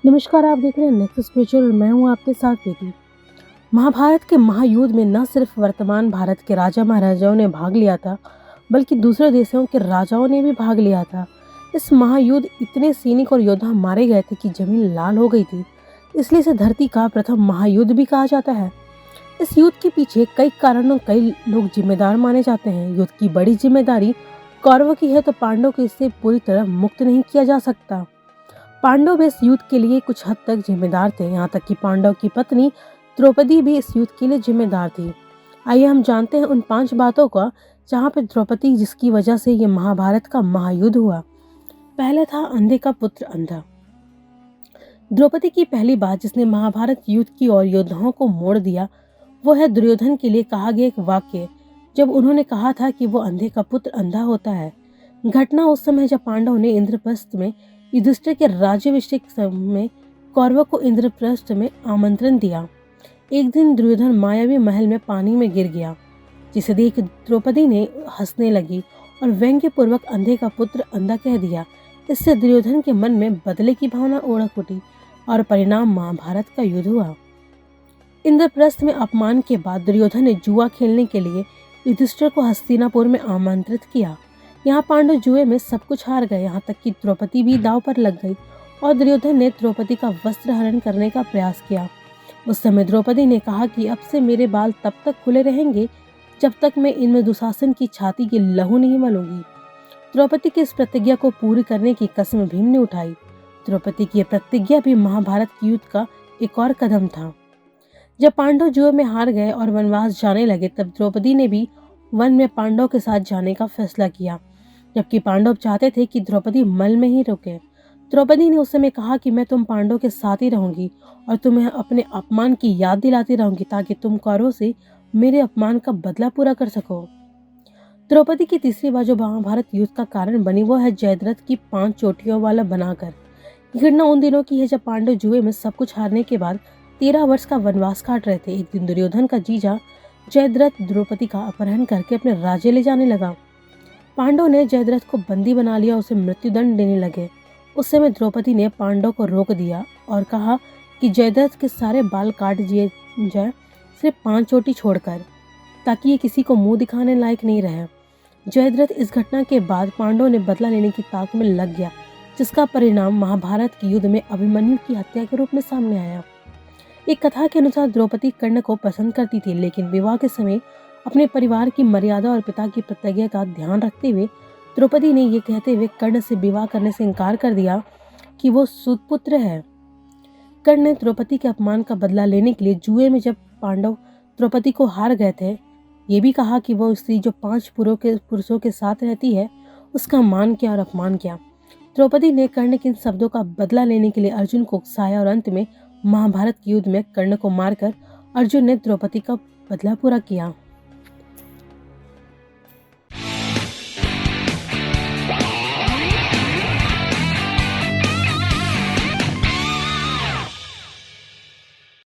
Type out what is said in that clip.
नमस्कार, आप देख रहे हैं नेक्स्ट स्पिरिचुअल और मैं हूं आपके साथ बेटी। महाभारत के महायुद्ध में न सिर्फ वर्तमान भारत के राजा महाराजाओं ने भाग लिया था, बल्कि दूसरे देशों के राजाओं ने भी भाग लिया था। इस महायुद्ध इतने सैनिक और योद्धा मारे गए थे कि जमीन लाल हो गई थी। इसलिए इसे धरती का प्रथम महायुद्ध भी कहा जाता है। इस युद्ध के पीछे कई कारणों कई लोग जिम्मेदार माने जाते हैं। युद्ध की बड़ी जिम्मेदारी कौरवों की है, तो पांडवों को इससे पूरी तरह मुक्त नहीं किया जा सकता। पांडव भी इस युद्ध के लिए कुछ हद तक जिम्मेदार थे, यहाँ तक कि पांडव की पत्नी द्रौपदी भी इस युद्ध के लिए जिम्मेदार थी। आइए हम जानते हैं उन 5 बातों का जहाँ पे द्रौपदी, जिसकी वजह से ये महाभारत का महायुद्ध हुआ। पहले था अंधे का पुत्र अंधा। द्रौपदी की पहली बात जिसने महाभारत युद्ध की और योद्धाओं को मोड़ दिया, वो है दुर्योधन के लिए कहा गया एक वाक्य, जब उन्होंने कहा था कि वो अंधे का पुत्र अंधा होता है। घटना उस समय जब पांडव ने इंद्रप्रस्थ में युधिष्ठिर के राज्याभिषेक में कौरवों को इंद्रप्रस्थ में आमंत्रण दिया। एक दिन दुर्योधन मायावी महल में पानी में गिर गया, जिसे देख द्रौपदी ने हंसने लगी और व्यंग्य पूर्वक अंधे का पुत्र अंधा कह दिया। इससे दुर्योधन के मन में बदले की भावना उड़क उठी और परिणाम महाभारत का युद्ध हुआ। इंद्रप्रस्थ में अपमान के बाद दुर्योधन ने जुआ खेलने के लिए युधिष्ठिर को हस्तिनापुर में आमंत्रित किया। यहाँ पांडव जुए में सब कुछ हार गए, यहाँ तक कि द्रौपदी भी दांव पर लग गई और दुर्योधन ने द्रौपदी का वस्त्र हरण करने का प्रयास किया। उस समय द्रौपदी ने कहा कि अब से मेरे बाल तब तक खुले रहेंगे जब तक मैं इनमें दुशासन की छाती की लहू नहीं मलूंगी। द्रौपदी की इस प्रतिज्ञा को पूरी करने की कसम भीम ने उठाई। द्रौपदी की यह प्रतिज्ञा भी महाभारत के युद्ध का एक और कदम था। जब पांडव जुए में हार गए और वनवास जाने लगे, तब द्रौपदी ने भी वन में पांडव के साथ जाने का फैसला किया, जबकि पांडव चाहते थे कि द्रौपदी मल में ही रुके। द्रौपदी ने उस समय कहा कि मैं तुम पांडव के साथ ही रहूंगी और तुम्हें अपने अपमान की याद दिलाती रहूंगी, ताकि तुम कौरवों से मेरे अपमान का बदला पूरा कर सको। द्रौपदी की तीसरी बात जो महाभारत युद्ध का कारण बनी, वो है जयद्रथ की 5 चोटियों वाला बनाकर। ये घटना उन दिनों की है जब पांडव जुए में सब कुछ हारने के बाद 13 वर्ष का वनवास काट रहे थे। एक दिन दुर्योधन का जीजा जयद्रथ द्रौपदी का अपहरण करके अपने राज्य ले जाने लगा। पांडव ने जयद्रथ को बंदी बना लिया, उसे मृत्युदंड देने लगे। उस समय द्रौपदी ने पांडव को रोक दिया और कहा कि जयद्रथ के सारे बाल काट दिए जाए, सिर्फ 5 चोटी छोड़कर, ताकि ये किसी को मुंह दिखाने लायक नहीं रहे। जयद्रथ इस घटना के बाद पांडव ने बदला लेने की ताक में लग गया, जिसका परिणाम महाभारत के युद्ध में अभिमन्यु की हत्या के रूप में सामने आया। एक कथा के अनुसार द्रौपदी कर्ण को पसंद करती थी, लेकिन विवाह के समय अपने परिवार की मर्यादा और पिता की प्रतिज्ञा का ध्यान रखते हुए द्रौपदी ने ये कहते हुए कर्ण से विवाह करने से इनकार कर दिया कि वो सुपुत्र है। कर्ण ने द्रौपदी के अपमान का बदला लेने के लिए जुए में जब पांडव द्रौपदी को हार गए थे, ये भी कहा कि वो स्त्री जो 5 पुरुषों के साथ रहती है, उसका मान किया और अपमान किया। द्रौपदी ने कर्ण के इन शब्दों का बदला लेने के लिए अर्जुन को उकसाया और अंत में महाभारत के युद्ध में कर्ण को मारकर अर्जुन ने द्रौपदी का बदला पूरा किया।